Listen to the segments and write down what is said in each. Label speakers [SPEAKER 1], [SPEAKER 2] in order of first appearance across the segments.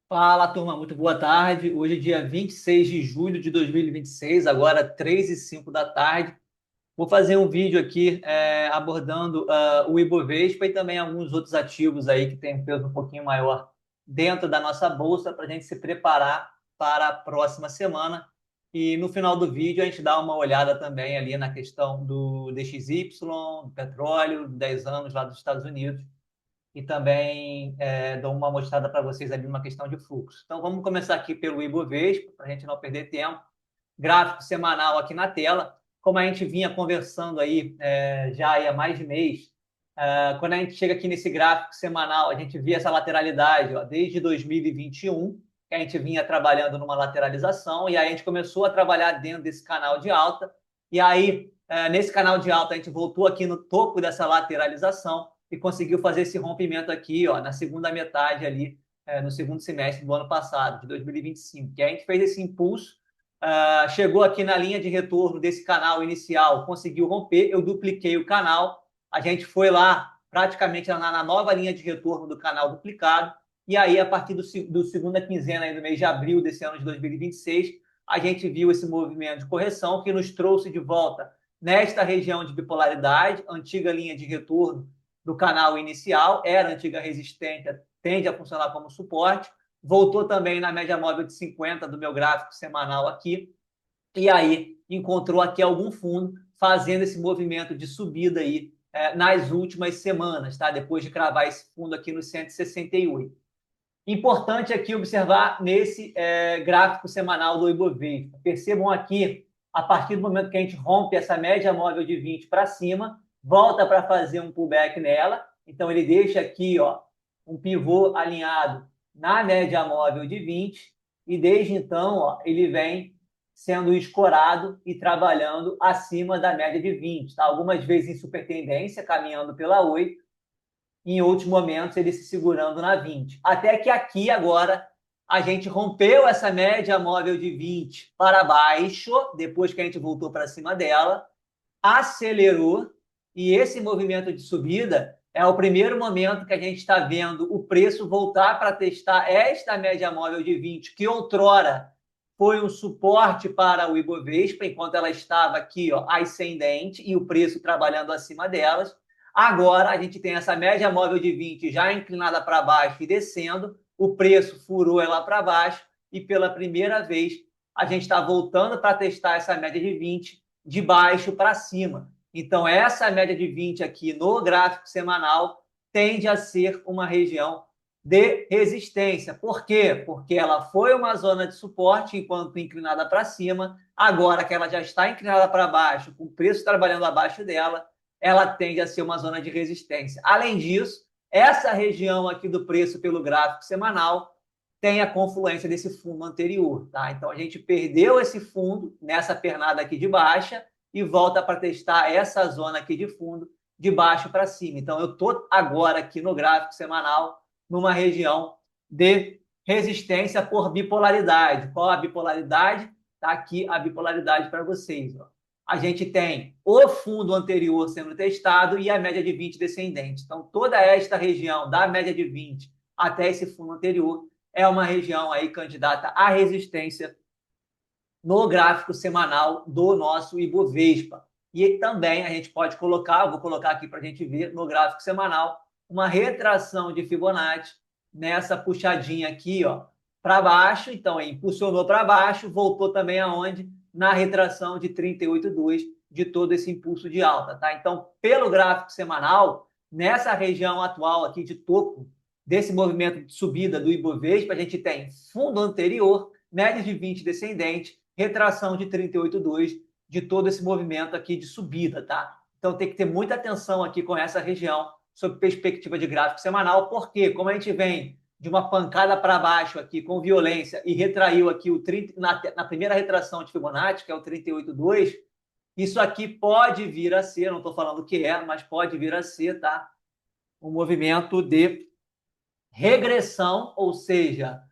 [SPEAKER 1] Fala, turma, muito boa tarde. Hoje é dia 26 de julho de 2026, agora 3h05 da tarde. Vou fazer um vídeo aqui abordando o Ibovespa e também alguns outros ativos aí que têm um peso um pouquinho maior dentro da nossa bolsa para a gente se preparar para a próxima semana. E no final do vídeo a gente dá uma olhada também ali na questão do DXY, do petróleo, 10 anos lá dos Estados Unidos e também dou uma mostrada para vocês ali numa questão de fluxo. Então, vamos começar aqui pelo Ibovespa, para a gente não perder tempo. Gráfico semanal aqui na tela. Como a gente vinha conversando aí já há mais de mês, quando a gente chega aqui nesse gráfico semanal, a gente vê essa lateralidade ó, desde 2021, que a gente vinha trabalhando numa lateralização, e aí a gente começou a trabalhar dentro desse canal de alta, e aí, nesse canal de alta, a gente voltou aqui no topo dessa lateralização, e conseguiu fazer esse rompimento aqui, ó, na segunda metade ali, no segundo semestre do ano passado, de 2025, que a gente fez esse impulso, chegou aqui na linha de retorno desse canal inicial, conseguiu romper, eu dupliquei o canal, a gente foi lá praticamente na nova linha de retorno do canal duplicado, e aí a partir do segunda quinzena aí do mês de abril desse ano de 2026, a gente viu esse movimento de correção que nos trouxe de volta nesta região de bipolaridade, antiga linha de retorno do canal inicial, era antiga resistência, tende a funcionar como suporte, voltou também na média móvel de 50 do meu gráfico semanal aqui, e aí encontrou aqui algum fundo fazendo esse movimento de subida aí nas últimas semanas, tá? Depois de cravar esse fundo aqui no 168. Importante aqui observar nesse gráfico semanal do Ibovespa. Percebam aqui, a partir do momento que a gente rompe essa média móvel de 20 para cima, volta para fazer um pullback nela. Então, ele deixa aqui ó, um pivô alinhado na média móvel de 20 e desde então ó, ele vem sendo escorado e trabalhando acima da média de 20. Tá? Algumas vezes em supertendência, caminhando pela 8, em outros momentos ele se segurando na 20. Até que aqui agora a gente rompeu essa média móvel de 20 para baixo, depois que a gente voltou para cima dela, acelerou, e esse movimento de subida é o primeiro momento que a gente está vendo o preço voltar para testar esta média móvel de 20, que outrora foi um suporte para o Ibovespa, enquanto ela estava aqui ó, ascendente e o preço trabalhando acima delas. Agora a gente tem essa média móvel de 20 já inclinada para baixo e descendo, o preço furou ela para baixo e pela primeira vez a gente está voltando para testar essa média de 20 de baixo para cima. Então, essa média de 20 aqui no gráfico semanal tende a ser uma região de resistência. Por quê? Porque ela foi uma zona de suporte enquanto inclinada para cima. Agora que ela já está inclinada para baixo, com o preço trabalhando abaixo dela, ela tende a ser uma zona de resistência. Além disso, essa região aqui do preço pelo gráfico semanal tem a confluência desse fundo anterior, tá? Então a gente perdeu esse fundo nessa pernada aqui de baixa e volta para testar essa zona aqui de fundo de baixo para cima. Então eu estou agora aqui no gráfico semanal numa região de resistência por bipolaridade. Qual a bipolaridade? Está aqui a bipolaridade para vocês. Ó. A gente tem o fundo anterior sendo testado e a média de 20 descendente. Então, toda esta região da média de 20 até esse fundo anterior é uma região aí candidata à resistência no gráfico semanal do nosso Ibovespa. E também a gente pode colocar, vou colocar aqui para a gente ver no gráfico semanal, uma retração de Fibonacci nessa puxadinha aqui, ó, para baixo. Então, impulsionou para baixo, voltou também aonde? Na retração de 38,2 de todo esse impulso de alta, tá? Então, pelo gráfico semanal, nessa região atual aqui de topo desse movimento de subida do Ibovespa, a gente tem fundo anterior, média de 20 descendente, retração de 38,2 de todo esse movimento aqui de subida, tá? Então tem que ter muita atenção aqui com essa região sob perspectiva de gráfico semanal, porque como a gente vem de uma pancada para baixo aqui com violência e retraiu aqui o 30, na primeira retração de Fibonacci, que é o 38,2, isso aqui pode vir a ser, não estou falando que é, mas pode vir a ser, tá? Um movimento de regressão, ou seja,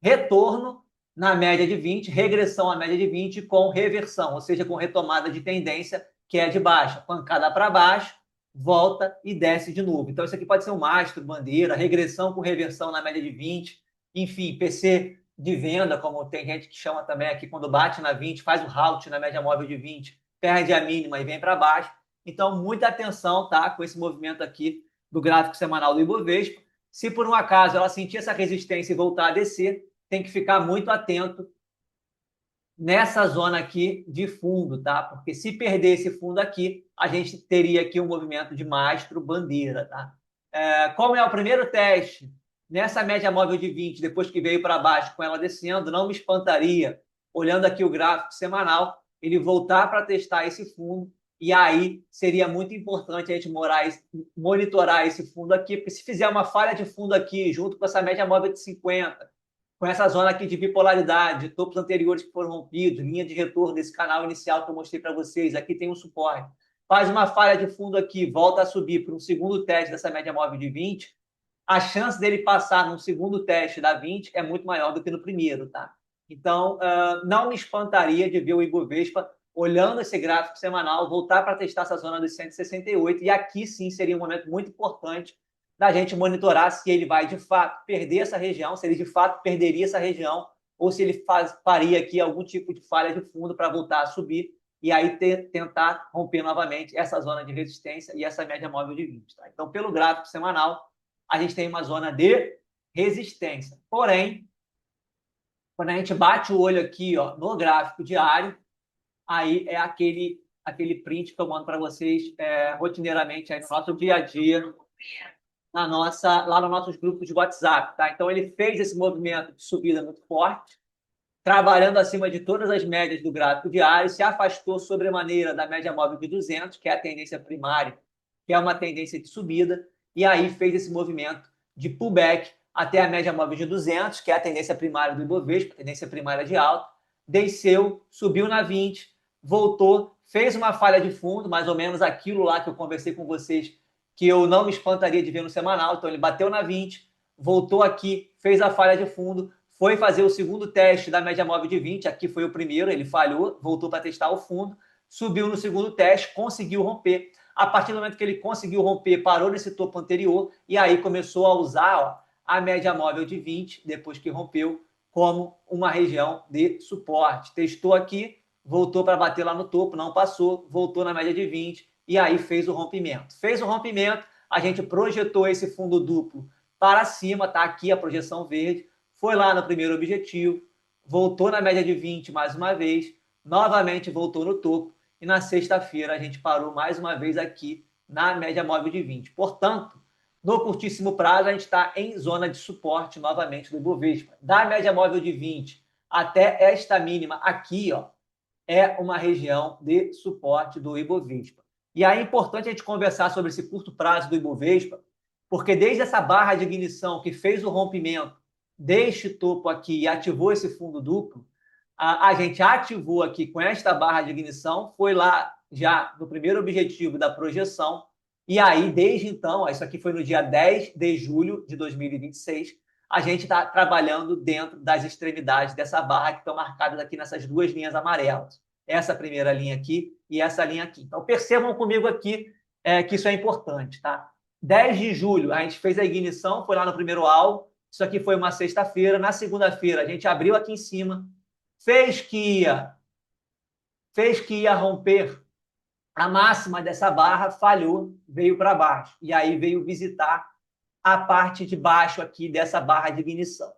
[SPEAKER 1] retorno na média de 20, regressão à média de 20 com reversão, ou seja, com retomada de tendência que é de baixa, pancada para baixo, volta e desce de novo. Então, isso aqui pode ser um mastro, bandeira, regressão com reversão na média de 20. enfim, PC de venda, como tem gente que chama também aqui, quando bate na 20, faz o halt na média móvel de 20, perde a mínima e vem para baixo. Então, muita atenção, tá, com esse movimento aqui do gráfico semanal do Ibovespa. Se por um acaso ela sentir essa resistência e voltar a descer, tem que ficar muito atento nessa zona aqui de fundo, tá? Porque se perder esse fundo aqui, a gente teria aqui um movimento de mastro bandeira, tá? Como é o primeiro teste nessa média móvel de 20, depois que veio para baixo com ela descendo, não me espantaria, olhando aqui o gráfico semanal, ele voltar para testar esse fundo, e aí seria muito importante a gente monitorar esse fundo aqui, porque se fizer uma falha de fundo aqui, junto com essa média móvel de 50, com essa zona aqui de bipolaridade, topos anteriores que foram rompidos, linha de retorno desse canal inicial que eu mostrei para vocês, aqui tem um suporte. Faz uma falha de fundo aqui, volta a subir para um segundo teste dessa média móvel de 20, a chance dele passar num segundo teste da 20 é muito maior do que no primeiro, tá? Então, não me espantaria de ver o Ibovespa, olhando esse gráfico semanal, voltar para testar essa zona dos 168, e aqui sim seria um momento muito importante da gente monitorar se ele vai de fato perder essa região, se ele de fato perderia essa região, ou se ele faria aqui algum tipo de falha de fundo para voltar a subir e aí tentar romper novamente essa zona de resistência e essa média móvel de 20. Tá? Então, pelo gráfico semanal, a gente tem uma zona de resistência. Porém, quando a gente bate o olho aqui, ó, no gráfico diário, aí é aquele print que eu mando para vocês rotineiramente aí no nosso dia a dia, lá nos nossos grupos de WhatsApp, tá? Então ele fez esse movimento de subida muito forte, trabalhando acima de todas as médias do gráfico diário, se afastou sobremaneira da média móvel de 200, que é a tendência primária, que é uma tendência de subida, e aí fez esse movimento de pullback até a média móvel de 200, que é a tendência primária do Ibovespa, tendência primária de alta, desceu, subiu na 20, voltou, fez uma falha de fundo, mais ou menos aquilo lá que eu conversei com vocês, que eu não me espantaria de ver no semanal. Então ele bateu na 20, voltou aqui, fez a falha de fundo, foi fazer o segundo teste da média móvel de 20, aqui foi o primeiro, ele falhou, voltou para testar o fundo, subiu no segundo teste, conseguiu romper. A partir do momento que ele conseguiu romper, parou nesse topo anterior e aí começou a usar, ó, a média móvel de 20, depois que rompeu, como uma região de suporte. Testou aqui, voltou para bater lá no topo, não passou, voltou na média de 20 e aí fez o rompimento. Fez o rompimento, a gente projetou esse fundo duplo para cima, tá aqui a projeção verde, foi lá no primeiro objetivo, voltou na média de 20 mais uma vez, novamente voltou no topo e na sexta-feira a gente parou mais uma vez aqui na média móvel de 20. Portanto, no curtíssimo prazo, a gente está em zona de suporte novamente do Ibovespa. Da média móvel de 20 até esta mínima aqui, ó, é uma região de suporte do Ibovespa. E aí é importante a gente conversar sobre esse curto prazo do Ibovespa, porque desde essa barra de ignição que fez o rompimento deste topo aqui e ativou esse fundo duplo, a gente ativou aqui com esta barra de ignição, foi lá já no primeiro objetivo da projeção, e aí, desde então, isso aqui foi no dia 10 de julho de 2026, a gente está trabalhando dentro das extremidades dessa barra que estão marcadas aqui nessas duas linhas amarelas. Essa primeira linha aqui e essa linha aqui. Então, percebam comigo aqui que isso é importante, tá? 10 de julho, a gente fez a ignição, foi lá no primeiro alvo. Isso aqui foi uma sexta-feira. Na segunda-feira, a gente abriu aqui em cima, fez que ia romper a máxima dessa barra, falhou, veio para baixo. E aí veio visitar a parte de baixo aqui dessa barra de ignição.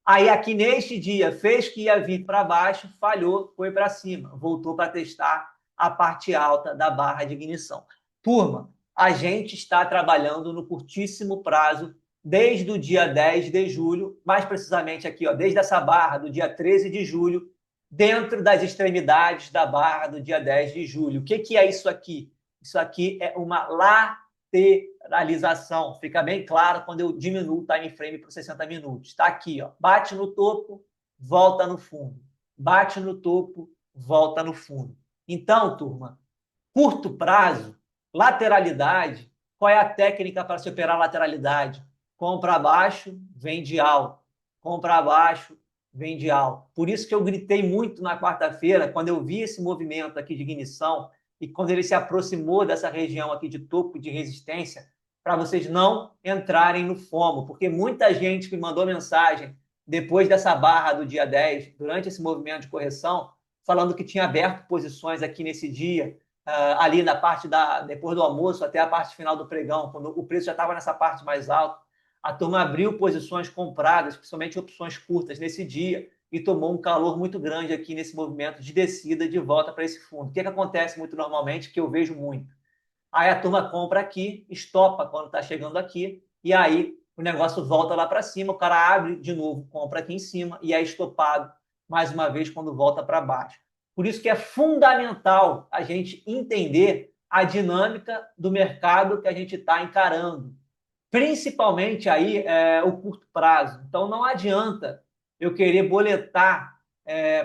[SPEAKER 1] Aí aqui neste dia, fez que ia vir para baixo, falhou, foi para cima, voltou para testar a parte alta da barra de ignição. Turma, a gente está trabalhando no curtíssimo prazo, desde o dia 10 de julho, mais precisamente aqui, ó, desde essa barra do dia 13 de julho, dentro das extremidades da barra do dia 10 de julho. O que é isso aqui? Isso aqui é uma lateralização. Fica bem claro quando eu diminuo o time frame para 60 minutos. Está aqui, ó. Bate no topo, volta no fundo. Bate no topo, volta no fundo. Então, turma, curto prazo, lateralidade, qual é a técnica para se operar lateralidade? Compra abaixo, vende alto. Compra abaixo, vende alto. Por isso que eu gritei muito na quarta-feira, quando eu vi esse movimento aqui de ignição e quando ele se aproximou dessa região aqui de topo de resistência, para vocês não entrarem no FOMO, porque muita gente me mandou mensagem depois dessa barra do dia 10, durante esse movimento de correção, falando que tinha aberto posições aqui nesse dia, ali na parte depois do almoço até a parte final do pregão, quando o preço já estava nessa parte mais alta, a turma abriu posições compradas, principalmente opções curtas nesse dia, e tomou um calor muito grande aqui nesse movimento de descida de volta para esse fundo. O que acontece muito normalmente, que eu vejo muito? Aí a turma compra aqui, estopa quando está chegando aqui, e aí o negócio volta lá para cima, o cara abre de novo, compra aqui em cima, e é estopado mais uma vez quando volta para baixo. Por isso que é fundamental a gente entender a dinâmica do mercado que a gente está encarando, principalmente aí o curto prazo. Então não adianta eu querer boletar,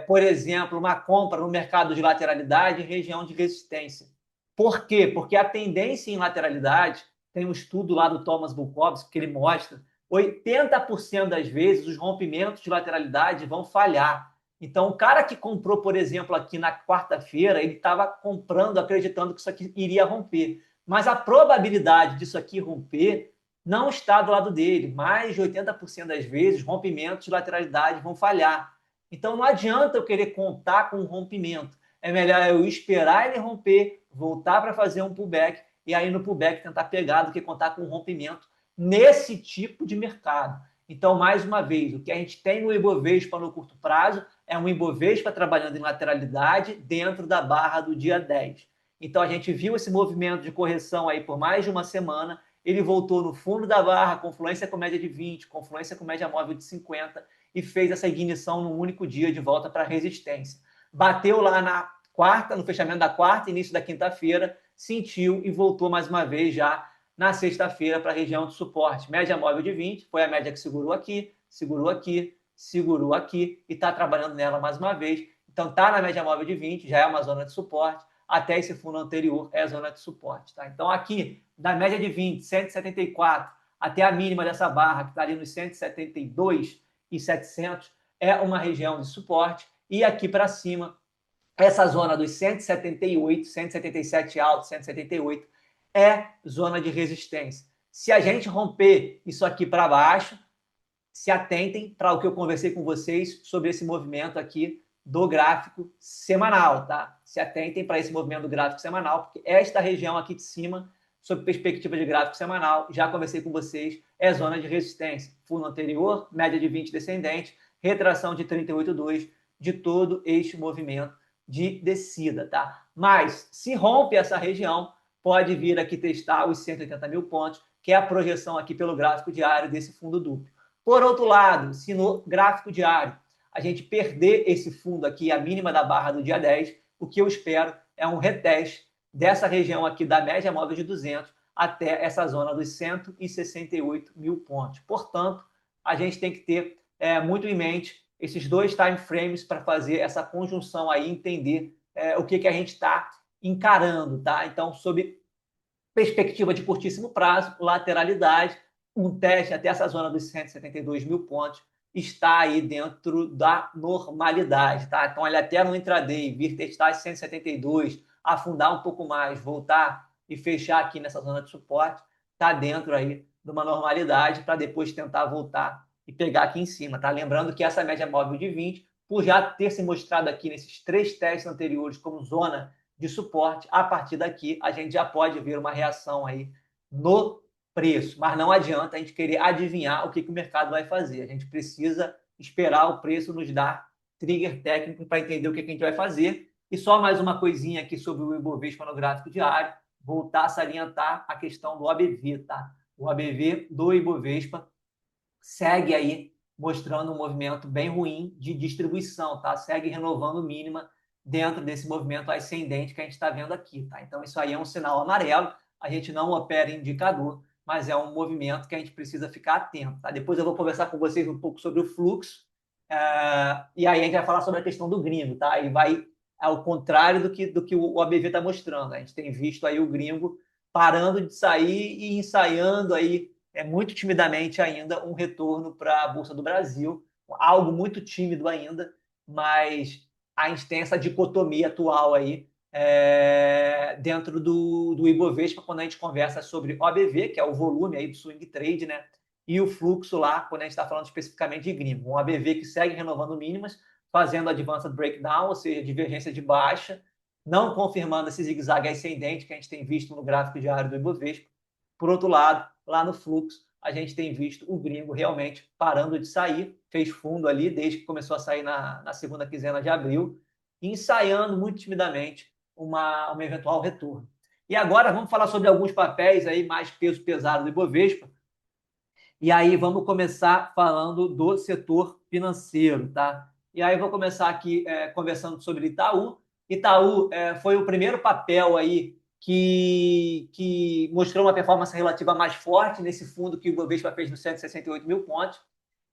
[SPEAKER 1] por exemplo, uma compra no mercado de lateralidade em região de resistência. Por quê? Porque a tendência em lateralidade, tem um estudo lá do Thomas Bukowski que ele mostra, 80% das vezes os rompimentos de lateralidade vão falhar. Então, o cara que comprou, por exemplo, aqui na quarta-feira, ele estava comprando, acreditando que isso aqui iria romper. Mas a probabilidade disso aqui romper não está do lado dele. Mais de 80% das vezes, rompimentos de lateralidade vão falhar. Então, não adianta eu querer contar com um rompimento. É melhor eu esperar ele romper, voltar para fazer um pullback e aí no pullback tentar pegar do que contar com um rompimento nesse tipo de mercado. Então, mais uma vez, o que a gente tem no Ibovespa no curto prazo é um Ibovespa trabalhando em lateralidade dentro da barra do dia 10. Então, a gente viu esse movimento de correção aí por mais de uma semana, ele voltou no fundo da barra, confluência com média de 20, confluência com média móvel de 50 e fez essa ignição num único dia de volta para a resistência. Bateu lá na quarta, no fechamento da quarta, início da quinta-feira, sentiu e voltou mais uma vez já na sexta-feira para a região de suporte. Média móvel de 20, foi a média que segurou aqui, segurou aqui, segurou aqui e está trabalhando nela mais uma vez. Então está na média móvel de 20, já é uma zona de suporte. Até esse fundo anterior é a zona de suporte. Tá? Então aqui, da média de 20, 174, até a mínima dessa barra, que está ali nos 172 e 700, é uma região de suporte. E aqui para cima, essa zona dos 178, 177 alto, 178, é zona de resistência. Se a gente romper isso aqui para baixo, se atentem para o que eu conversei com vocês sobre esse movimento aqui do gráfico semanal, tá? Se atentem para esse movimento do gráfico semanal, porque esta região aqui de cima, sob perspectiva de gráfico semanal, já conversei com vocês, é zona de resistência. Fundo anterior, média de 20 descendente, retração de 38,2 de todo este movimento de descida, tá? Mas, se rompe essa região, pode vir aqui testar os 180 mil pontos, que é a projeção aqui pelo gráfico diário desse fundo duplo. Por outro lado, se no gráfico diário a gente perder esse fundo aqui, a mínima da barra do dia 10, o que eu espero é um reteste dessa região aqui da média móvel de 200 até essa zona dos 168 mil pontos. Portanto, a gente tem que ter muito em mente esses dois time frames para fazer essa conjunção aí, entender o que a gente está encarando, tá? Então, sob perspectiva de curtíssimo prazo, lateralidade, um teste até essa zona dos 172 mil pontos está aí dentro da normalidade, tá? Então, ele até no intraday vir testar 172, afundar um pouco mais, voltar e fechar aqui nessa zona de suporte, está dentro aí de uma normalidade para depois tentar voltar e pegar aqui em cima, tá? Lembrando que essa média móvel de 20, por já ter se mostrado aqui nesses três testes anteriores como zona de suporte, a partir daqui a gente já pode ver uma reação aí no preço, mas não adianta a gente querer adivinhar o que o mercado vai fazer. A gente precisa esperar o preço nos dar trigger técnico para entender o que a gente vai fazer. E só mais uma coisinha aqui sobre o Ibovespa no gráfico diário, voltar a salientar a questão do ABV, tá? O ABV do Ibovespa segue aí mostrando um movimento bem ruim de distribuição, tá? Segue renovando mínima dentro desse movimento ascendente que a gente está vendo aqui, tá? Então, isso aí é um sinal amarelo, a gente não opera em indicador, mas é um movimento que a gente precisa ficar atento, tá? Depois eu vou conversar com vocês um pouco sobre o fluxo, e aí a gente vai falar sobre a questão do gringo, tá? E vai ao contrário do que o ABV está mostrando. A gente tem visto aí o gringo parando de sair e ensaiando aí muito timidamente ainda um retorno para a Bolsa do Brasil, algo muito tímido ainda, mas a gente tem essa dicotomia atual aí dentro do Ibovespa, quando a gente conversa sobre OBV, que é o volume aí do swing trade, né? e o fluxo lá, quando a gente está falando especificamente de gringo. Um ABV que segue renovando mínimas, fazendo Advanced Breakdown, ou seja, divergência de baixa, não confirmando esse zigue-zague ascendente que a gente tem visto no gráfico diário do Ibovespa. Por outro lado, lá no fluxo, a gente tem visto o gringo realmente parando de sair, fez fundo ali desde que começou a sair na segunda quinzena de abril, ensaiando muito timidamente uma eventual retorno. E agora vamos falar sobre alguns papéis aí mais peso pesado do Ibovespa. E aí vamos começar falando do setor financeiro, tá? E aí vou começar aqui conversando sobre Itaú. Itaú foi o primeiro papel aí que mostrou uma performance relativa mais forte nesse fundo que o Ibovespa fez nos 168 mil pontos.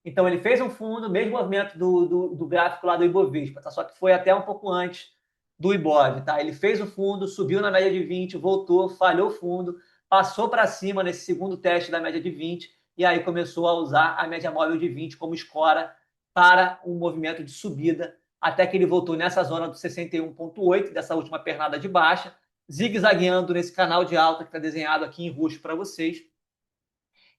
[SPEAKER 1] Então, ele fez um fundo, mesmo movimento do gráfico lá do Ibovespa, tá? Só que foi até um pouco antes do Ibov, tá? Ele fez o fundo, subiu na média de 20, voltou, falhou o fundo, passou para cima nesse segundo teste da média de 20 e aí começou a usar a média móvel de 20 como escora para um movimento de subida, até que ele voltou nessa zona do 61,8, dessa última pernada de baixa, zigue-zagueando nesse canal de alta que está desenhado aqui em roxo para vocês.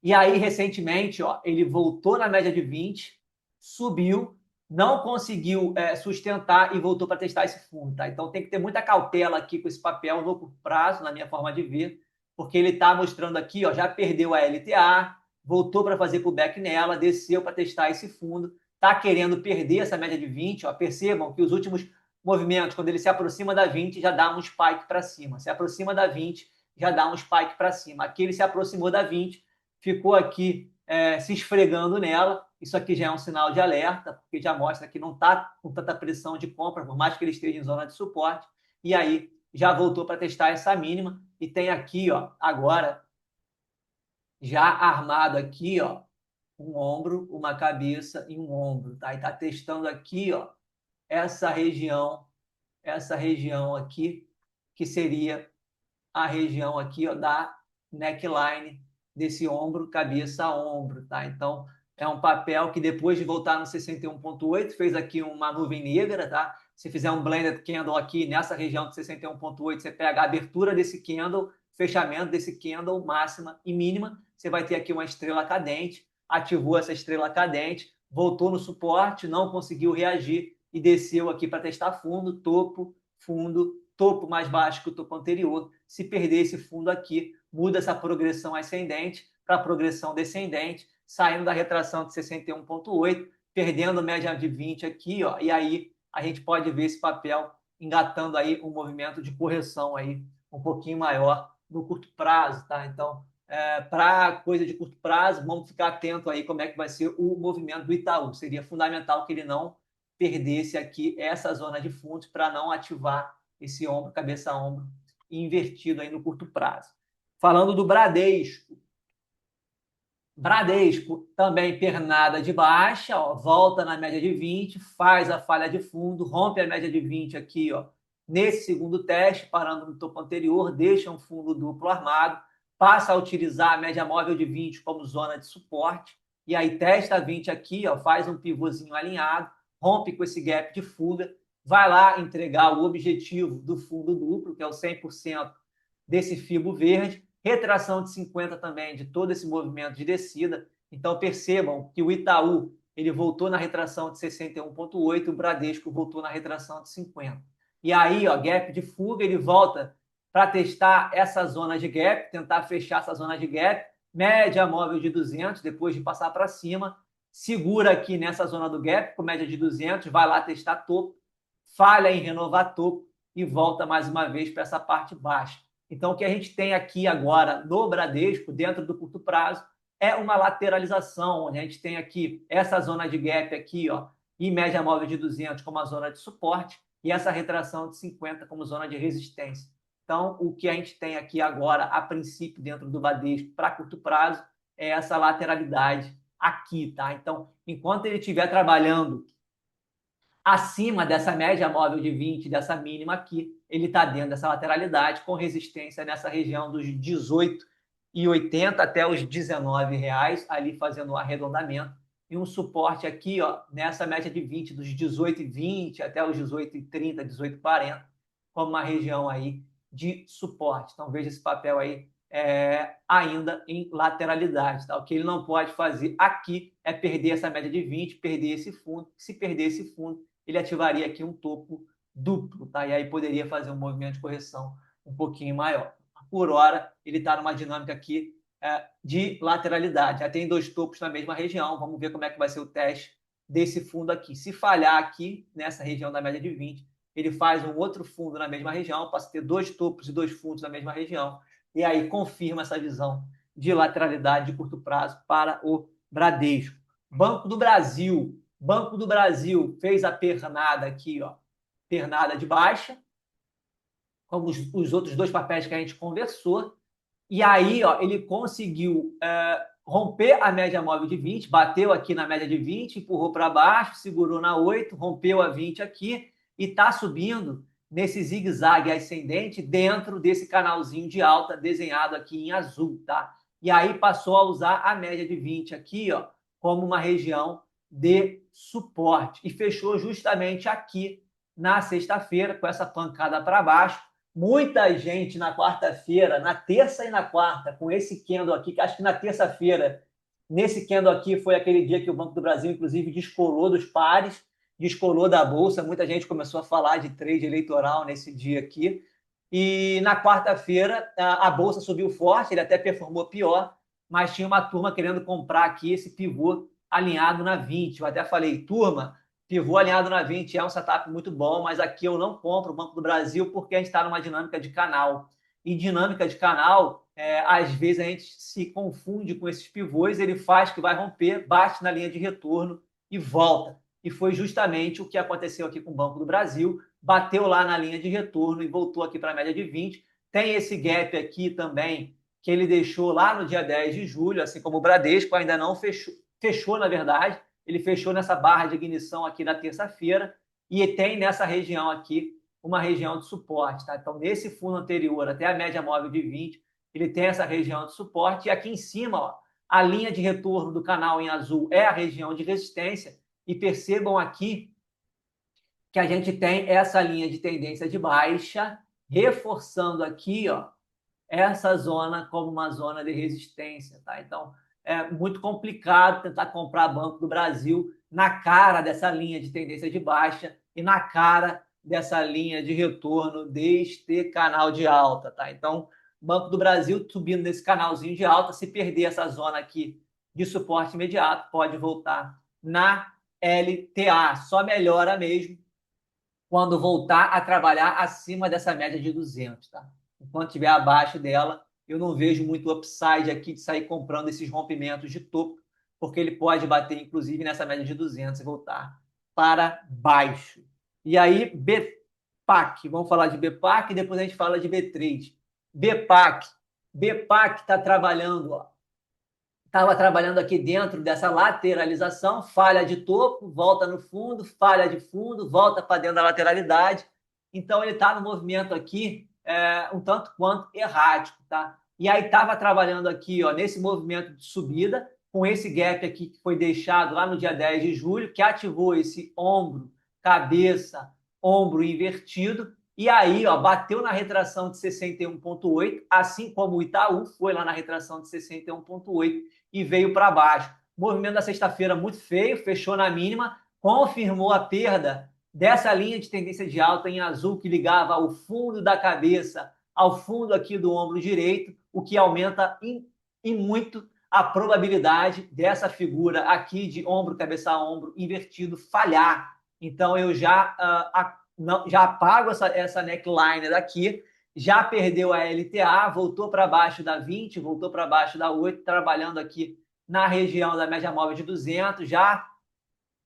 [SPEAKER 1] E aí, recentemente, ó, ele voltou na média de 20, subiu, não conseguiu sustentar e voltou para testar esse fundo. Tá? Então, tem que ter muita cautela aqui com esse papel no curto prazo, na minha forma de ver, porque ele está mostrando aqui, ó, já perdeu a LTA, voltou para fazer pullback nela, desceu para testar esse fundo, está querendo perder essa média de 20. Ó, percebam que os últimos movimentos, quando ele se aproxima da 20, já dá um spike para cima. Se aproxima da 20, já dá um spike para cima. Aqui ele se aproximou da 20, ficou aqui se esfregando nela. Isso aqui já é um sinal de alerta, porque já mostra que não está com tanta pressão de compra, por mais que ele esteja em zona de suporte. E aí já voltou para testar essa mínima. E tem aqui, ó, agora, já armado aqui, ó, um ombro, uma cabeça e um ombro. Tá? E está testando aqui, ó, essa região aqui, que seria a região aqui, ó, da neckline desse ombro, cabeça a ombro, tá? Então, é um papel que depois de voltar no 61,8, fez aqui uma nuvem negra, tá? Se fizer um blended candle aqui nessa região de 61,8, você pega a abertura desse candle, fechamento desse candle, máxima e mínima, você vai ter aqui uma estrela cadente, ativou essa estrela cadente, voltou no suporte, não conseguiu reagir e desceu aqui para testar fundo, topo mais baixo que o topo anterior. Se perder esse fundo aqui, muda essa progressão ascendente para a progressão descendente, saindo da retração de 61,8, perdendo média de 20 aqui, ó, e aí a gente pode ver esse papel engatando aí um movimento de correção aí um pouquinho maior no curto prazo, tá? Então, para coisa de curto prazo, vamos ficar atento aí como é que vai ser o movimento do Itaú. Seria fundamental que ele não perdesse aqui essa zona de fundos para não ativar esse ombro, cabeça a ombro, invertido aí no curto prazo. Falando do Bradesco. Bradesco também pernada de baixa, ó, volta na média de 20, faz a falha de fundo, rompe a média de 20 aqui, ó, nesse segundo teste, parando no topo anterior, deixa um fundo duplo armado, passa a utilizar a média móvel de 20 como zona de suporte, e aí testa 20 aqui, ó, faz um pivôzinho alinhado, rompe com esse gap de fuga, vai lá entregar o objetivo do fundo duplo, que é o 100% desse fibo verde, retração de 50 também de todo esse movimento de descida. Então percebam que o Itaú ele voltou na retração de 61,8, o Bradesco voltou na retração de 50. E aí, ó, gap de fuga, ele volta para testar essa zona de gap, tentar fechar essa zona de gap, média móvel de 200, depois de passar para cima, segura aqui nessa zona do gap, com média de 200, vai lá testar topo, falha em renovar topo e volta mais uma vez para essa parte baixa. Então, o que a gente tem aqui agora no Bradesco, dentro do curto prazo, é uma lateralização, onde a gente tem aqui essa zona de gap aqui, ó, e média móvel de 200 como a zona de suporte, e essa retração de 50 como zona de resistência. Então, o que a gente tem aqui agora, a princípio, dentro do Bradesco, para curto prazo, é essa lateralidade aqui, tá? Então, enquanto ele estiver trabalhando acima dessa média móvel de 20, dessa mínima aqui, ele está dentro dessa lateralidade, com resistência nessa região dos 18,80 até os R$19, ali fazendo o arredondamento, e um suporte aqui, ó, nessa média de 20, dos 18,20 até os 18,30, 18,40, como uma região aí de suporte. Então, veja esse papel aí ainda em lateralidade. Tá? O que ele não pode fazer aqui é perder essa média de 20, perder esse fundo. Se perder esse fundo, ele ativaria aqui um topo duplo, tá? E aí poderia fazer um movimento de correção um pouquinho maior. Por hora, ele está numa dinâmica aqui de lateralidade. Já tem dois topos na mesma região. Vamos ver como é que vai ser o teste desse fundo aqui. Se falhar aqui, nessa região da média de 20, ele faz um outro fundo na mesma região, passa a ter dois topos e dois fundos na mesma região. E aí confirma essa visão de lateralidade de curto prazo para o Bradesco. Banco do Brasil. Banco do Brasil fez a pernada aqui, ó, pernada de baixa, como os outros dois papéis que a gente conversou. E aí, ó, ele conseguiu romper a média móvel de 20, bateu aqui na média de 20, empurrou para baixo, segurou na 8, rompeu a 20 aqui e está subindo nesse zigue-zague ascendente dentro desse canalzinho de alta desenhado aqui em azul, tá? E aí passou a usar a média de 20 aqui, ó, como uma região de suporte e fechou justamente aqui na sexta-feira com essa pancada para baixo. Muita gente na quarta-feira, na terça e na quarta, com esse candle aqui, que acho que na terça-feira, nesse candle aqui, foi aquele dia que o Banco do Brasil, inclusive, descolou dos pares, descolou da Bolsa. Muita gente começou a falar de trade eleitoral nesse dia aqui. E na quarta-feira, a Bolsa subiu forte, ele até performou pior, mas tinha uma turma querendo comprar aqui esse pivô alinhado na 20. Eu até falei, turma, pivô alinhado na 20 é um setup muito bom, mas aqui eu não compro o Banco do Brasil porque a gente está numa dinâmica de canal. E dinâmica de canal, às vezes a gente se confunde com esses pivôs, ele faz que vai romper, bate na linha de retorno e volta. E foi justamente o que aconteceu aqui com o Banco do Brasil, bateu lá na linha de retorno e voltou aqui para a média de 20. Tem esse gap aqui também, que ele deixou lá no dia 10 de julho, assim como o Bradesco ainda não fechou na verdade, ele fechou nessa barra de ignição aqui na terça-feira e tem nessa região aqui uma região de suporte. Tá? Então, nesse fundo anterior, até a média móvel de 20, ele tem essa região de suporte. E aqui em cima, ó, a linha de retorno do canal em azul é a região de resistência. E percebam aqui que a gente tem essa linha de tendência de baixa, reforçando aqui, ó, essa zona como uma zona de resistência. Tá? Então, é muito complicado tentar comprar Banco do Brasil na cara dessa linha de tendência de baixa e na cara dessa linha de retorno deste canal de alta. Tá? Então, Banco do Brasil subindo nesse canalzinho de alta, se perder essa zona aqui de suporte imediato, pode voltar na LTA. Só melhora mesmo quando voltar a trabalhar acima dessa média de 200. Tá? Enquanto estiver abaixo dela, eu não vejo muito upside aqui de sair comprando esses rompimentos de topo, porque ele pode bater, inclusive, nessa média de 200 e voltar para baixo. E aí, BPAC. Vamos falar de BPAC e depois a gente fala de B3. BPAC. BPAC está trabalhando, ó. Estava trabalhando aqui dentro dessa lateralização, falha de topo, volta no fundo, falha de fundo, volta para dentro da lateralidade. Então, ele está no movimento aqui um tanto quanto errático. Tá? E aí estava trabalhando aqui ó, nesse movimento de subida, com esse gap aqui que foi deixado lá no dia 10 de julho, que ativou esse ombro, cabeça, ombro invertido. E aí, ó, bateu na retração de 61,8, assim como o Itaú foi lá na retração de 61,8 e veio para baixo. O movimento da sexta-feira muito feio, fechou na mínima, confirmou a perda dessa linha de tendência de alta em azul que ligava o fundo da cabeça ao fundo aqui do ombro direito, o que aumenta em muito a probabilidade dessa figura aqui de ombro, cabeça a ombro invertido falhar. Então, eu já apago essa neckline daqui, já perdeu a LTA, voltou para baixo da 20, voltou para baixo da 8, trabalhando aqui na região da média móvel de 200, já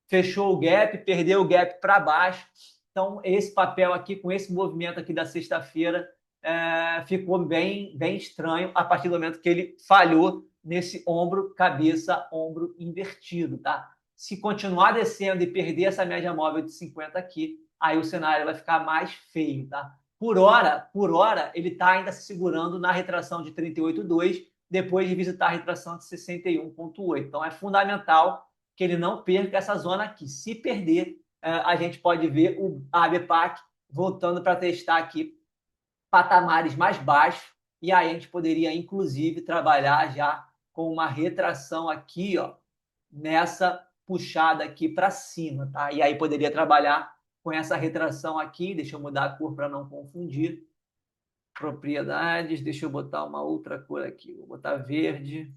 [SPEAKER 1] fechou o gap, perdeu o gap para baixo. Então, esse papel aqui, com esse movimento aqui da sexta-feira, ficou bem estranho a partir do momento que ele falhou nesse ombro, cabeça, ombro invertido. Tá? Se continuar descendo e perder essa média móvel de 50 aqui, aí o cenário vai ficar mais feio. Tá? Por hora, ele está ainda se segurando na retração de 38,2, depois de visitar a retração de 61,8. Então, é fundamental que ele não perca essa zona aqui. Se perder, a gente pode ver a BPAC voltando para testar aqui patamares mais baixos e aí a gente poderia, inclusive, trabalhar já com uma retração aqui, ó, nessa puxada aqui para cima, tá? E aí poderia trabalhar com essa retração aqui, deixa eu mudar a cor para não confundir. Propriedades, deixa eu botar uma outra cor aqui, vou botar verde.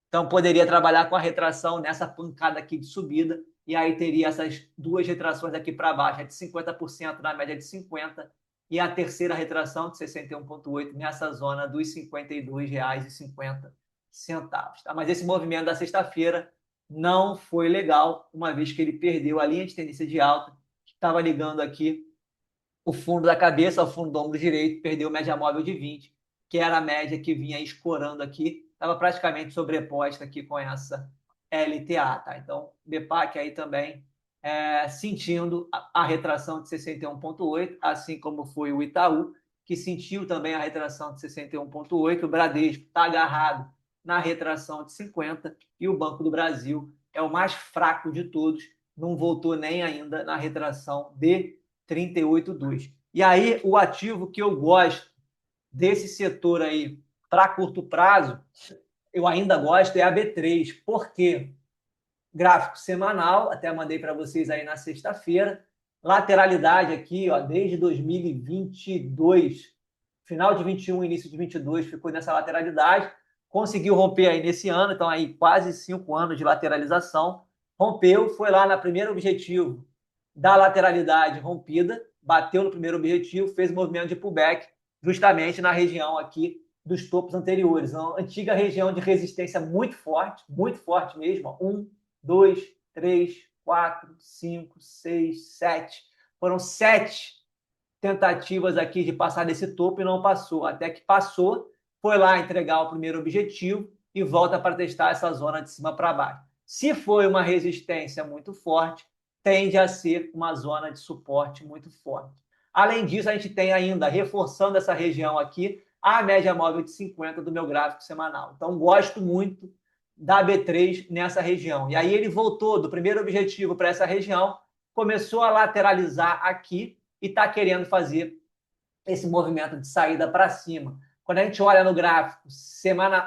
[SPEAKER 1] Então, poderia trabalhar com a retração nessa pancada aqui de subida, e aí teria essas duas retrações aqui para baixo, a de 50% na média de 50, e a terceira retração de 61,8 nessa zona dos R$ 52,50. Tá? Mas esse movimento da sexta-feira não foi legal, uma vez que ele perdeu a linha de tendência de alta, que estava ligando aqui o fundo da cabeça ao fundo do ombro direito, perdeu média móvel de 20, que era a média que vinha escorando aqui, estava praticamente sobreposta aqui com essa LTA, tá? Então, BPAC aí também sentindo a retração de 61,8, assim como foi o Itaú, que sentiu também a retração de 61,8, o Bradesco está agarrado na retração de 50, e o Banco do Brasil é o mais fraco de todos, não voltou nem ainda na retração de 38,2. E aí, o ativo que eu gosto desse setor aí para curto prazo, eu ainda gosto, é a B3. Por quê? Gráfico semanal, até mandei para vocês aí na sexta-feira. Lateralidade aqui, ó, desde 2022, final de 21, início de 22, ficou nessa lateralidade. Conseguiu romper aí nesse ano, então aí quase 5 anos de lateralização. Rompeu, foi lá no primeiro objetivo da lateralidade rompida, bateu no primeiro objetivo, fez movimento de pullback, justamente na região aqui dos topos anteriores. Uma antiga região de resistência muito forte mesmo. Ó. 1, 2, 3, 4, 5, 6, 7. Foram 7 tentativas aqui de passar desse topo e não passou. Até que passou, foi lá entregar o primeiro objetivo e volta para testar essa zona de cima para baixo. Se foi uma resistência muito forte, tende a ser uma zona de suporte muito forte. Além disso, a gente tem ainda, reforçando essa região aqui, a média móvel de 50 do meu gráfico semanal. Então, gosto muito da B3 nessa região. E aí ele voltou do primeiro objetivo para essa região, começou a lateralizar aqui e está querendo fazer esse movimento de saída para cima. Quando a gente olha no gráfico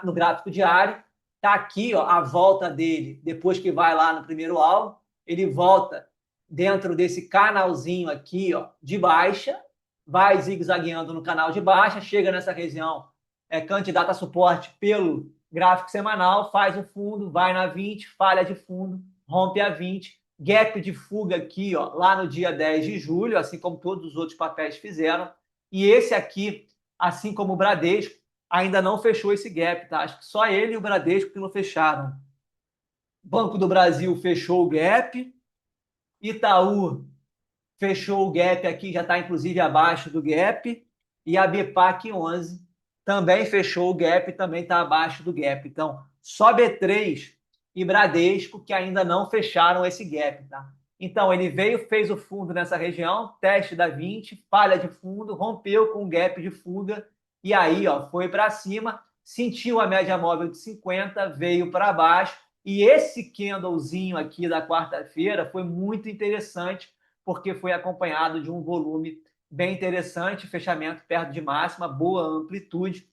[SPEAKER 1] no gráfico diário, está aqui ó, a volta dele, depois que vai lá no primeiro alvo, ele volta dentro desse canalzinho aqui ó, de baixa, vai zigue-zagueando no canal de baixa, chega nessa região, candidata a suporte pelo gráfico semanal, faz o fundo, vai na 20, falha de fundo, rompe a 20, gap de fuga aqui, ó, lá no dia 10 de julho, assim como todos os outros papéis fizeram. E esse aqui, assim como o Bradesco, ainda não fechou esse gap, tá? Acho que só ele e o Bradesco que não fecharam. Banco do Brasil fechou o gap, Itaú fechou o gap aqui, já está inclusive abaixo do gap, e a BPAC 11 também fechou o gap, também está abaixo do gap. Então, só B3 e Bradesco que ainda não fecharam esse gap, tá? Então, ele veio, fez o fundo nessa região, teste da 20, falha de fundo, rompeu com o gap de fuga, e aí ó, foi para cima, sentiu a média móvel de 50, veio para baixo, e esse candlezinho aqui da quarta-feira foi muito interessante, porque foi acompanhado de um volume bem interessante, fechamento perto de máxima, boa amplitude,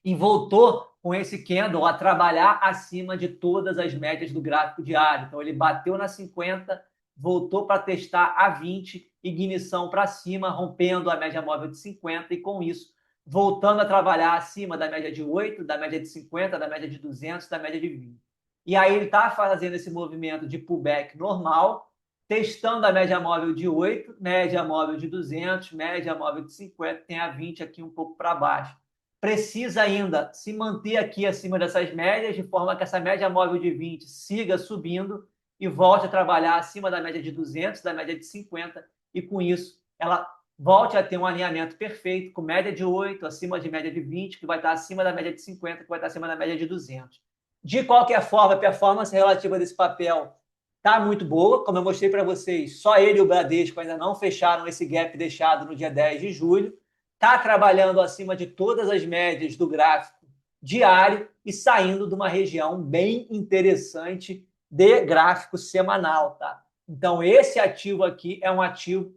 [SPEAKER 1] e voltou com esse candle a trabalhar acima de todas as médias do gráfico diário. Então, ele bateu na 50, voltou para testar a 20, ignição para cima, rompendo a média móvel de 50, e com isso, voltando a trabalhar acima da média de 8, da média de 50, da média de 200, da média de 20. E aí ele está fazendo esse movimento de pullback normal, testando a média móvel de 8, média móvel de 200, média móvel de 50, tem a 20 aqui um pouco para baixo. Precisa ainda se manter aqui acima dessas médias, de forma que essa média móvel de 20 siga subindo e volte a trabalhar acima da média de 200, da média de 50, e com isso ela volte a ter um alinhamento perfeito, com média de 8, acima de média de 20, que vai estar acima da média de 50, que vai estar acima da média de 200. De qualquer forma, a performance relativa desse papel está muito boa, como eu mostrei para vocês, só ele e o Bradesco ainda não fecharam esse gap deixado no dia 10 de julho, está trabalhando acima de todas as médias do gráfico diário e saindo de uma região bem interessante de gráfico semanal, tá? Então, esse ativo aqui é um ativo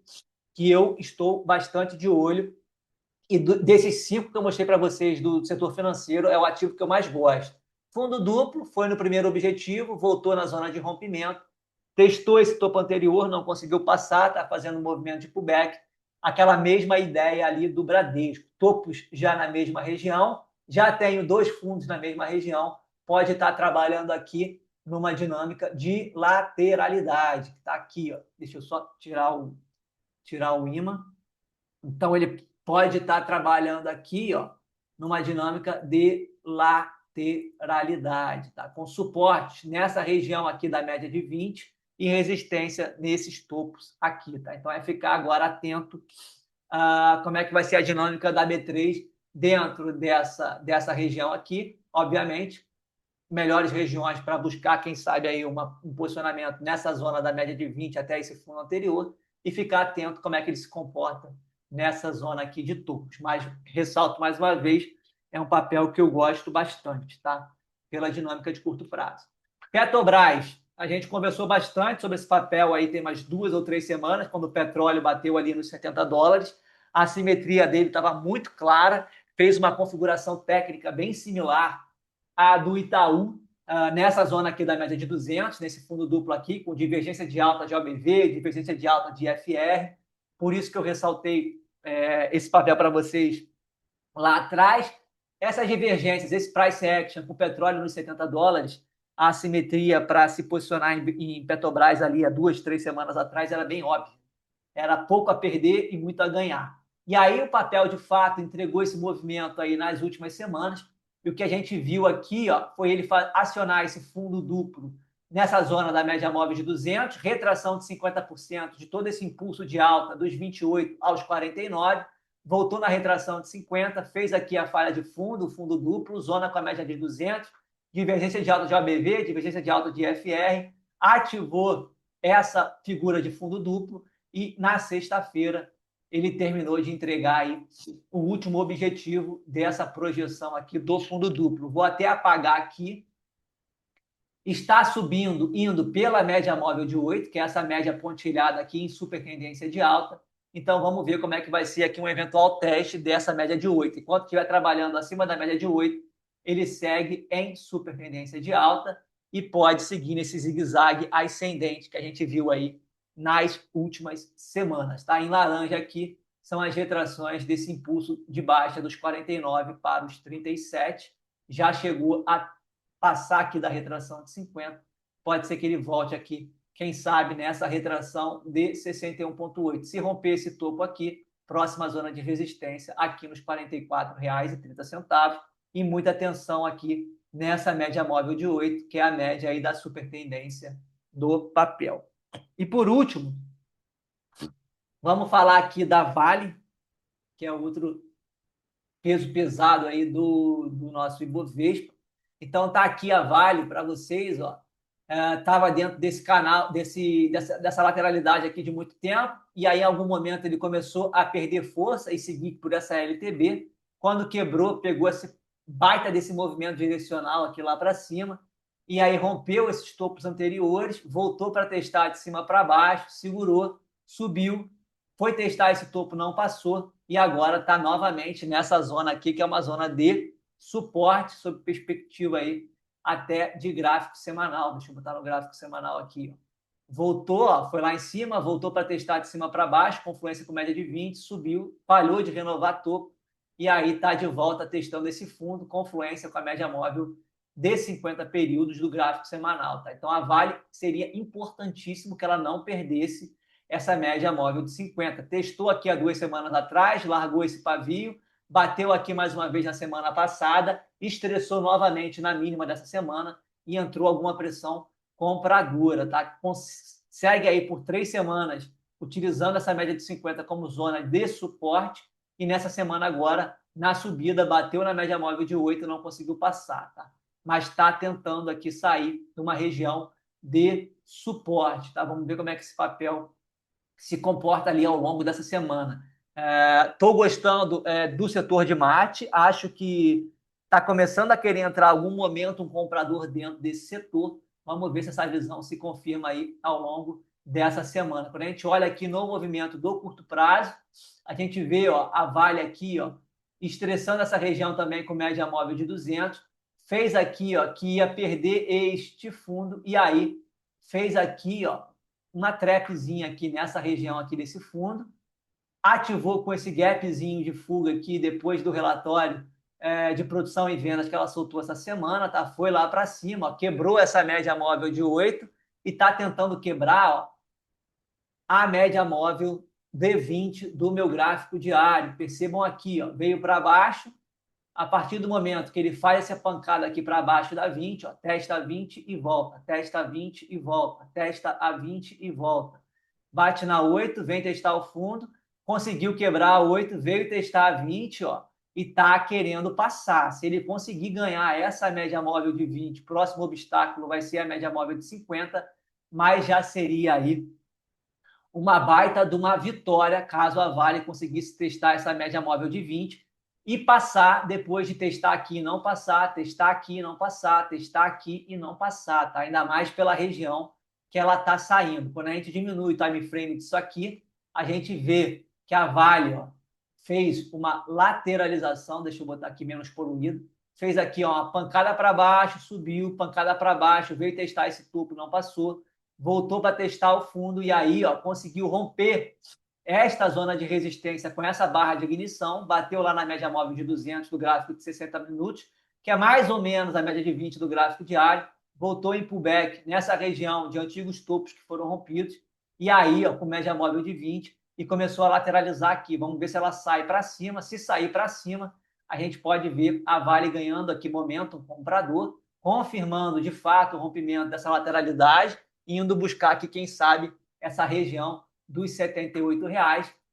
[SPEAKER 1] que eu estou bastante de olho E desses 5 que eu mostrei para vocês do setor financeiro, é o ativo que eu mais gosto. Fundo duplo, foi no primeiro objetivo, voltou na zona de rompimento, testou esse topo anterior, não conseguiu passar, está fazendo um movimento de pullback. Aquela mesma ideia ali do Bradesco, topos já na mesma região, já tenho 2 fundos na mesma região, pode estar trabalhando aqui numa dinâmica de lateralidade, que está aqui, ó. Deixa eu só tirar o imã. Então, ele pode estar trabalhando aqui, ó, numa dinâmica de lateralidade, tá? Com suporte nessa região aqui da média de 20 e resistência nesses topos aqui, tá? Então, é ficar agora atento a como é que vai ser a dinâmica da B3 dentro dessa região aqui. Obviamente, melhores regiões para buscar, quem sabe, aí um posicionamento nessa zona da média de 20 até esse fundo anterior e ficar atento como é que ele se comporta nessa zona aqui de topos. Mas, ressalto mais uma vez, é um papel que eu gosto bastante, tá? Pela dinâmica de curto prazo. Petrobras, a gente conversou bastante sobre esse papel aí tem umas 2 ou 3 semanas, quando o petróleo bateu ali nos $70. A simetria dele estava muito clara, fez uma configuração técnica bem similar à do Itaú, nessa zona aqui da média de 200, nesse fundo duplo aqui, com divergência de alta de OBV, divergência de alta de FR. Por isso que eu ressaltei esse papel para vocês lá atrás. Essas divergências, esse price action com o petróleo nos $70, a assimetria para se posicionar em Petrobras ali há 2, 3 semanas atrás era bem óbvia. Era pouco a perder e muito a ganhar. E aí o papel, de fato, entregou esse movimento aí nas últimas semanas. E o que a gente viu aqui, ó, foi ele acionar esse fundo duplo nessa zona da média móvel de 200, retração de 50% de todo esse impulso de alta dos 28 aos 49, voltou na retração de 50, fez aqui a falha de fundo, o fundo duplo, zona com a média de 200, divergência de alta de ABV, divergência de alta de FR, ativou essa figura de fundo duplo e na sexta-feira ele terminou de entregar aí o último objetivo dessa projeção aqui do fundo duplo. Vou até apagar aqui. Está subindo, indo pela média móvel de 8, que é essa média pontilhada aqui em super tendência de alta. Então, vamos ver como é que vai ser aqui um eventual teste dessa média de 8. Enquanto estiver trabalhando acima da média de 8, ele segue em super tendência de alta e pode seguir nesse zigue-zague ascendente que a gente viu aí nas últimas semanas. Tá? Em laranja aqui são as retrações desse impulso de baixa dos 49 para os 37. Já chegou a passar aqui da retração de 50, pode ser que ele volte aqui, quem sabe, nessa retração de 61,8. Se romper esse topo aqui, próxima zona de resistência, aqui nos R$ 44,30. E muita atenção aqui nessa média móvel de 8, que é a média aí da super tendência do papel. E por último, vamos falar aqui da Vale, que é outro peso pesado aí do nosso Ibovespa. Então tá aqui a Vale para vocês, ó. Estava dentro desse canal, dessa lateralidade aqui de muito tempo, e aí em algum momento ele começou a perder força e seguir por essa LTB. Quando quebrou, pegou esse baita desse movimento direcional aqui lá para cima, e aí rompeu esses topos anteriores, voltou para testar de cima para baixo, segurou, subiu, foi testar esse topo, não passou, e agora está novamente nessa zona aqui, que é uma zona de suporte, sob perspectiva aí até de gráfico semanal. Deixa eu botar no gráfico semanal aqui. Voltou, ó, foi lá em cima, voltou para testar de cima para baixo, confluência com média de 20, subiu, falhou de renovar topo, e aí está de volta testando esse fundo, confluência com a média móvel de 50 períodos do gráfico semanal. Tá? Então, a Vale seria importantíssimo que ela não perdesse essa média móvel de 50. Testou aqui há 2 semanas atrás, largou esse pavio, bateu aqui mais uma vez na semana passada, estressou novamente na mínima dessa semana e entrou alguma pressão compradora. Tá? Consegue aí por 3 semanas utilizando essa média de 50 como zona de suporte e nessa semana agora, na subida, bateu na média móvel de 8 e não conseguiu passar. Tá? Mas está tentando aqui sair de uma região de suporte. Tá? Vamos ver como é que esse papel se comporta ali ao longo dessa semana. Estou gostando do setor de mate, acho que está começando a querer entrar algum momento um comprador dentro desse setor. Vamos ver se essa visão se confirma aí ao longo dessa semana. Quando a gente olha aqui no movimento do curto prazo, a gente vê ó, a Vale aqui ó, estressando essa região também com média móvel de 200, fez aqui ó, que ia perder este fundo e aí fez aqui ó, uma trapzinha aqui nessa região aqui desse fundo, ativou com esse gapzinho de fuga aqui depois do relatório de produção e vendas que ela soltou essa semana, tá? Foi lá para cima, ó, quebrou essa média móvel de 8 e está tentando quebrar ó, a média móvel D20 do meu gráfico diário. Percebam aqui, ó, veio para baixo, a partir do momento que ele faz essa pancada aqui para baixo da 20, ó, testa a 20 e volta, testa a 20 e volta, testa a 20 e volta. Bate na 8, vem testar o fundo, conseguiu quebrar a 8, veio testar a 20, ó, e está querendo passar. Se ele conseguir ganhar essa média móvel de 20, próximo obstáculo vai ser a média móvel de 50, mas já seria aí uma baita de uma vitória caso a Vale conseguisse testar essa média móvel de 20 e passar depois de testar aqui e não passar, testar aqui e não passar, testar aqui e não passar, tá? Ainda mais pela região que ela está saindo. Quando a gente diminui o time frame disso aqui, a gente vê que a Vale ó, fez uma lateralização, deixa eu botar aqui menos poluído, fez aqui ó, uma pancada para baixo, subiu, pancada para baixo, veio testar esse topo, não passou, voltou para testar o fundo e aí ó, conseguiu romper esta zona de resistência com essa barra de ignição, bateu lá na média móvel de 200 do gráfico de 60 minutos, que é mais ou menos a média de 20 do gráfico diário, voltou em pullback nessa região de antigos topos que foram rompidos, e aí ó, com média móvel de 20, e começou a lateralizar aqui. Vamos ver se ela sai para cima. Se sair para cima, a gente pode ver a Vale ganhando aqui momento comprador, confirmando de fato o rompimento dessa lateralidade, indo buscar aqui, quem sabe, essa região dos R$ 78,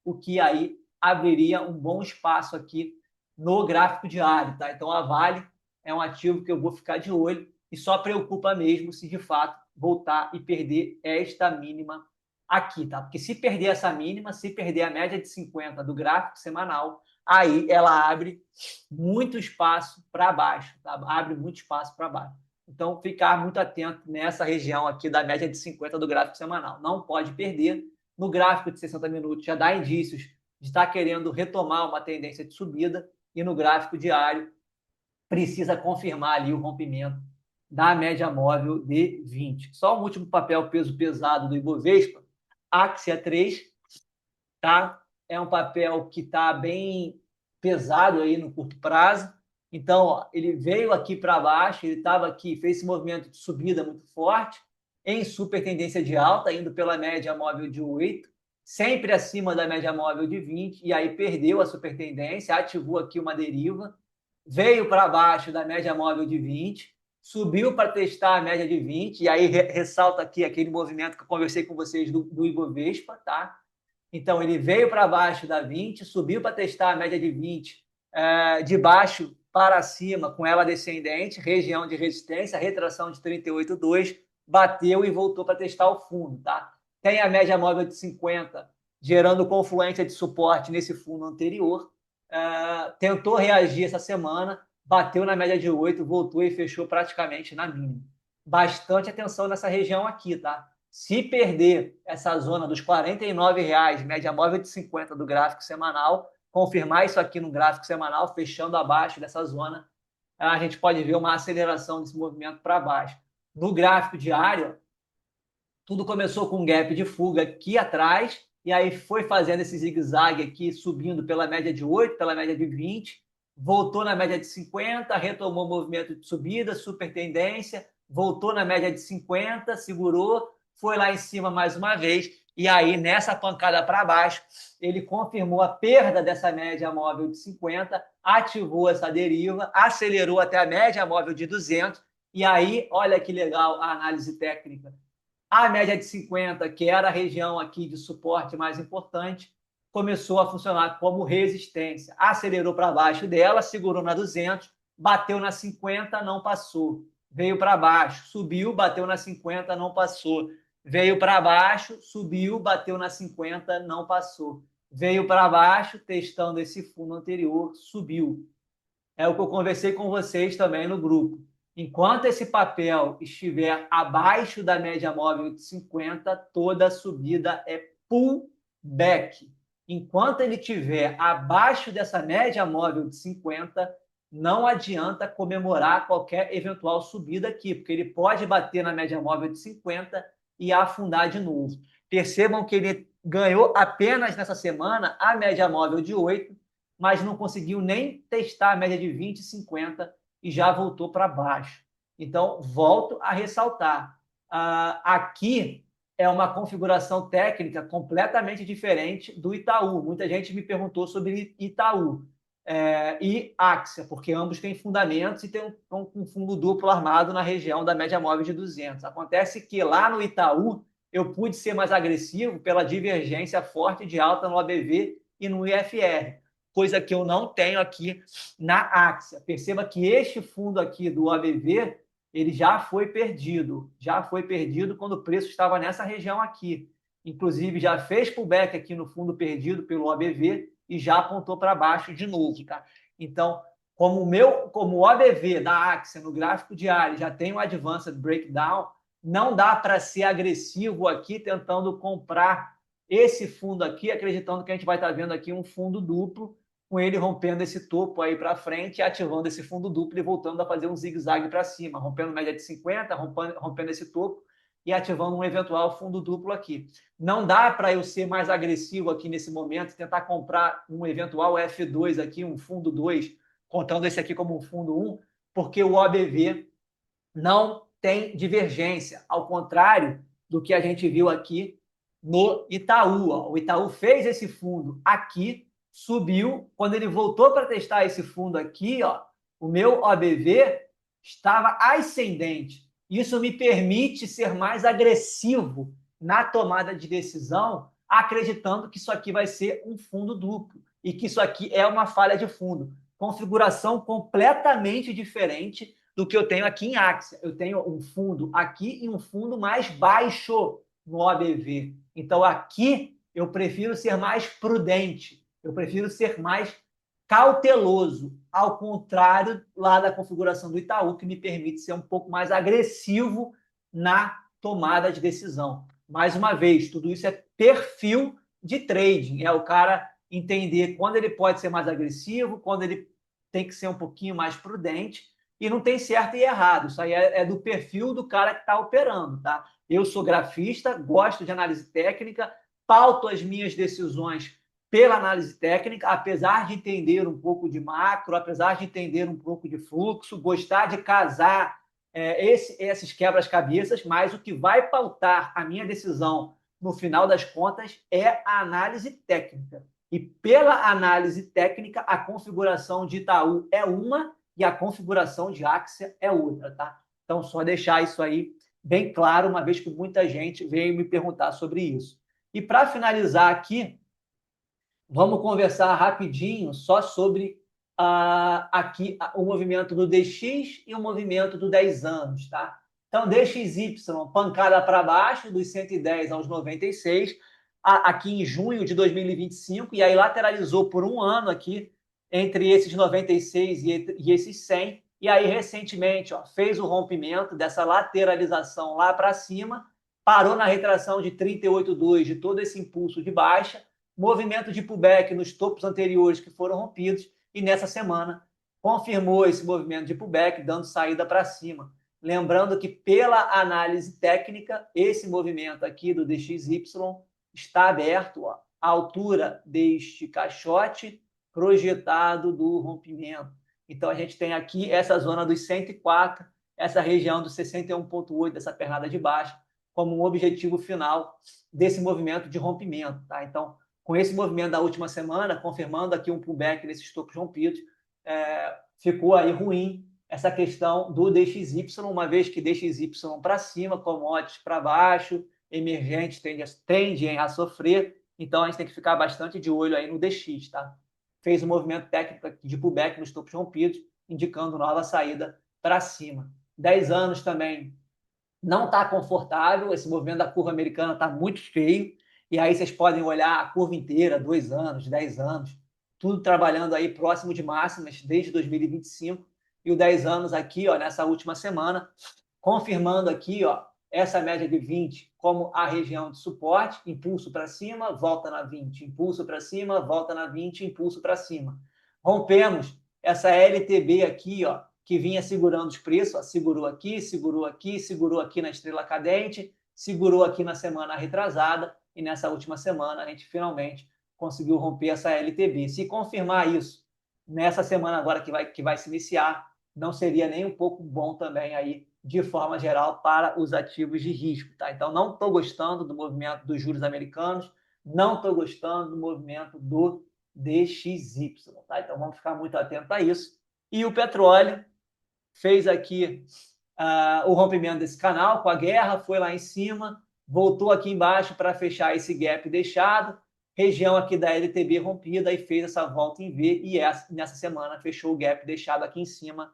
[SPEAKER 1] o que aí abriria um bom espaço aqui no gráfico diário, tá? Então a Vale é um ativo que eu vou ficar de olho e só preocupa mesmo se de fato voltar e perder esta mínima aqui, tá? Porque se perder essa mínima, se perder a média de 50 do gráfico semanal, aí ela abre muito espaço para baixo, tá? Abre muito espaço para baixo. Então, ficar muito atento nessa região aqui da média de 50 do gráfico semanal. Não pode perder. No gráfico de 60 minutos já dá indícios de estar querendo retomar uma tendência de subida e no gráfico diário precisa confirmar ali o rompimento da média móvel de 20. Só o último papel peso pesado do Ibovespa, Axia 3, tá? É um papel que está bem pesado aí no curto prazo. Então, ó, ele veio aqui para baixo, ele estava aqui, fez esse movimento de subida muito forte, em super tendência de alta, indo pela média móvel de 8, sempre acima da média móvel de 20, e aí perdeu a super tendência, ativou aqui uma deriva, veio para baixo da média móvel de 20, subiu para testar a média de 20, e aí ressalta aqui aquele movimento que eu conversei com vocês do Ibovespa, tá? Então, ele veio para baixo da 20, subiu para testar a média de 20, de baixo para cima, com ela descendente, região de resistência, retração de 38,2, bateu e voltou para testar o fundo. Tá? Tem a média móvel de 50, gerando confluência de suporte nesse fundo anterior. Tentou reagir essa semana, bateu na média de 8, voltou e fechou praticamente na mínima. Bastante atenção nessa região aqui, tá? Se perder essa zona dos R$ 49, média móvel de 50 do gráfico semanal, confirmar isso aqui no gráfico semanal, fechando abaixo dessa zona, a gente pode ver uma aceleração desse movimento para baixo. No gráfico diário, tudo começou com um gap de fuga aqui atrás, e aí foi fazendo esse zigue-zague aqui, subindo pela média de 8, pela média de 20, voltou na média de 50, retomou o movimento de subida, super tendência, voltou na média de 50, segurou, foi lá em cima mais uma vez, e aí nessa pancada para baixo, ele confirmou a perda dessa média móvel de 50, ativou essa deriva, acelerou até a média móvel de 200, e aí, olha que legal a análise técnica. A média de 50, que era a região aqui de suporte mais importante, começou a funcionar como resistência. Acelerou para baixo dela, segurou na 200, bateu na 50, não passou. Veio para baixo, subiu, bateu na 50, não passou. Veio para baixo, subiu, bateu na 50, não passou. Veio para baixo, testando esse fundo anterior, subiu. É o que eu conversei com vocês também no grupo. Enquanto esse papel estiver abaixo da média móvel de 50, toda subida é pullback. Enquanto ele estiver abaixo dessa média móvel de 50, não adianta comemorar qualquer eventual subida aqui, porque ele pode bater na média móvel de 50 e afundar de novo. Percebam que ele ganhou apenas nessa semana a média móvel de 8, mas não conseguiu nem testar a média de 20 e 50 e já voltou para baixo. Então, volto a ressaltar, aqui é uma configuração técnica completamente diferente do Itaú. Muita gente me perguntou sobre Itaú e Axia, porque ambos têm fundamentos e têm um fundo duplo armado na região da média móvel de 200. Acontece que lá no Itaú eu pude ser mais agressivo pela divergência forte de alta no ABV e no IFR, coisa que eu não tenho aqui na Axia. Perceba que este fundo aqui do ABV, ele já foi perdido quando o preço estava nessa região aqui. Inclusive, já fez pullback aqui no fundo perdido pelo ABV e já apontou para baixo de novo, tá? Então, como o ABV da Axia no gráfico diário já tem um Advanced Breakdown, não dá para ser agressivo aqui tentando comprar esse fundo aqui, acreditando que a gente vai estar vendo aqui um fundo duplo, com ele rompendo esse topo aí para frente, ativando esse fundo duplo e voltando a fazer um zigue-zague para cima, rompendo média de 50, rompendo esse topo e ativando um eventual fundo duplo aqui. Não dá para eu ser mais agressivo aqui nesse momento, tentar comprar um eventual F2 aqui, um fundo 2, contando esse aqui como um fundo 1, porque o OBV não tem divergência, ao contrário do que a gente viu aqui no Itaú. Ó. O Itaú fez esse fundo aqui, subiu, quando ele voltou para testar esse fundo aqui, ó, o meu OBV estava ascendente. Isso me permite ser mais agressivo na tomada de decisão, acreditando que isso aqui vai ser um fundo duplo e que isso aqui é uma falha de fundo. Configuração completamente diferente do que eu tenho aqui em Axia. Eu tenho um fundo aqui e um fundo mais baixo no OBV. Então, aqui eu prefiro ser mais prudente, eu prefiro ser mais cauteloso, ao contrário lá da configuração do Itaú, que me permite ser um pouco mais agressivo na tomada de decisão. Mais uma vez, tudo isso é perfil de trading, é o cara entender quando ele pode ser mais agressivo, quando ele tem que ser um pouquinho mais prudente, e não tem certo e errado. Isso aí é do perfil do cara que está operando, tá? Eu sou grafista, gosto de análise técnica, pauto as minhas decisões pela análise técnica, apesar de entender um pouco de macro, apesar de entender um pouco de fluxo, gostar de casar esses quebras-cabeças, mas o que vai pautar a minha decisão no final das contas é a análise técnica. E pela análise técnica, a configuração de Itaú é uma e a configuração de Axia é outra, tá? Então, só deixar isso aí bem claro, uma vez que muita gente veio me perguntar sobre isso. E para finalizar aqui, vamos conversar rapidinho só sobre aqui o movimento do DX e o movimento do 10 anos, tá? Então, DXY, pancada para baixo, dos 110 aos 96, aqui em junho de 2025, e aí lateralizou por um ano aqui, entre esses 96 e esses 100, e aí recentemente fez o rompimento dessa lateralização lá para cima, parou na retração de 38,2 de todo esse impulso de baixa, movimento de pullback nos topos anteriores que foram rompidos, e nessa semana confirmou esse movimento de pullback, dando saída para cima. Lembrando que, pela análise técnica, esse movimento aqui do DXY está aberto à altura deste caixote projetado do rompimento. Então, a gente tem aqui essa zona dos 104, essa região dos 61,8, dessa pernada de baixo, como um objetivo final desse movimento de rompimento. Tá? Então, com esse movimento da última semana, confirmando aqui um pullback nesses topos rompidos, ficou aí ruim essa questão do DXY, uma vez que DXY para cima, commodities para baixo, emergentes tendem a sofrer, então a gente tem que ficar bastante de olho aí no DX, tá? Fez um movimento técnico de pullback nos topos rompidos, indicando nova saída para cima. 10 anos também não está confortável, esse movimento da curva americana está muito feio, e aí vocês podem olhar a curva inteira, 2 anos, 10 anos, tudo trabalhando aí próximo de máximas desde 2025, e o 10 anos aqui, ó, nessa última semana, confirmando aqui, ó, essa média de 20 como a região de suporte, impulso para cima, volta na 20, impulso para cima, volta na 20, impulso para cima. Rompemos essa LTB aqui, ó, que vinha segurando os preços, ó, segurou aqui, segurou aqui, segurou aqui na estrela cadente, segurou aqui na semana retrasada, e nessa última semana a gente finalmente conseguiu romper essa LTB. Se confirmar isso nessa semana agora que vai se iniciar, não seria nem um pouco bom também aí, de forma geral, para os ativos de risco. Tá? Então, não estou gostando do movimento dos juros americanos, não estou gostando do movimento do DXY. Tá? Então, vamos ficar muito atento a isso. E o petróleo fez aqui o rompimento desse canal com a guerra, foi lá em cima, voltou aqui embaixo para fechar esse gap deixado, região aqui da LTB rompida e fez essa volta em V e nessa semana fechou o gap deixado aqui em cima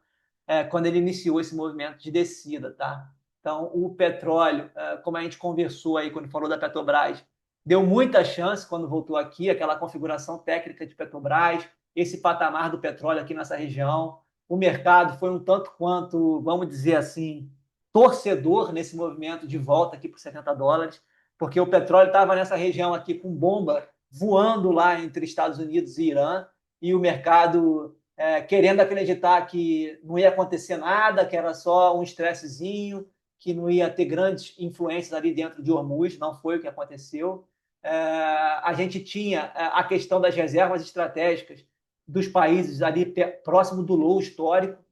[SPEAKER 1] quando ele iniciou esse movimento de descida, tá? Então, o petróleo, como a gente conversou aí quando falou da Petrobras, deu muita chance quando voltou aqui, aquela configuração técnica de Petrobras, esse patamar do petróleo aqui nessa região. O mercado foi um tanto quanto, vamos dizer assim, torcedor nesse movimento de volta aqui para os $70, porque o petróleo estava nessa região aqui com bomba voando lá entre Estados Unidos e Irã, e o mercado querendo acreditar que não ia acontecer nada, que era só um estressezinho, que não ia ter grandes influências ali dentro de Hormuz, não foi o que aconteceu. A gente tinha a questão das reservas estratégicas dos países ali próximo do low histórico.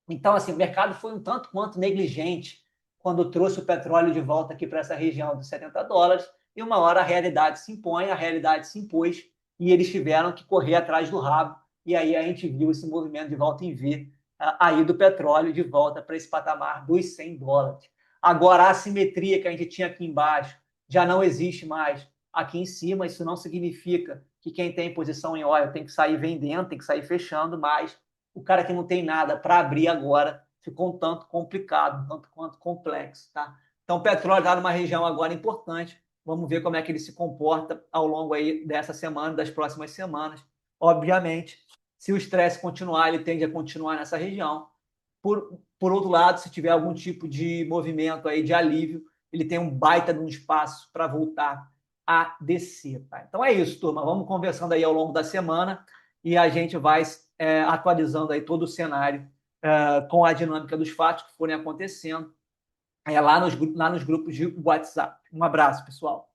[SPEAKER 1] Então, assim, o mercado foi um tanto quanto negligente quando trouxe o petróleo de volta aqui para essa região dos $70, e uma hora a realidade se impõe, a realidade se impôs, e eles tiveram que correr atrás do rabo, e aí a gente viu esse movimento de volta em V aí do petróleo de volta para esse patamar dos $100. Agora, a assimetria que a gente tinha aqui embaixo já não existe mais aqui em cima, isso não significa que quem tem posição em óleo tem que sair vendendo, tem que sair fechando, mas o cara que não tem nada para abrir agora ficou um tanto complicado, um tanto quanto complexo, tá? Então, o petróleo está numa região agora importante. Vamos ver como é que ele se comporta ao longo aí dessa semana, das próximas semanas. Obviamente, se o estresse continuar, ele tende a continuar nessa região. Por outro lado, se tiver algum tipo de movimento aí de alívio, ele tem um baita de um espaço para voltar a descer. Tá? Então é isso, turma. Vamos conversando aí ao longo da semana e a gente vai atualizando aí todo o cenário com a dinâmica dos fatos que forem acontecendo lá nos grupos de WhatsApp. Um abraço, pessoal.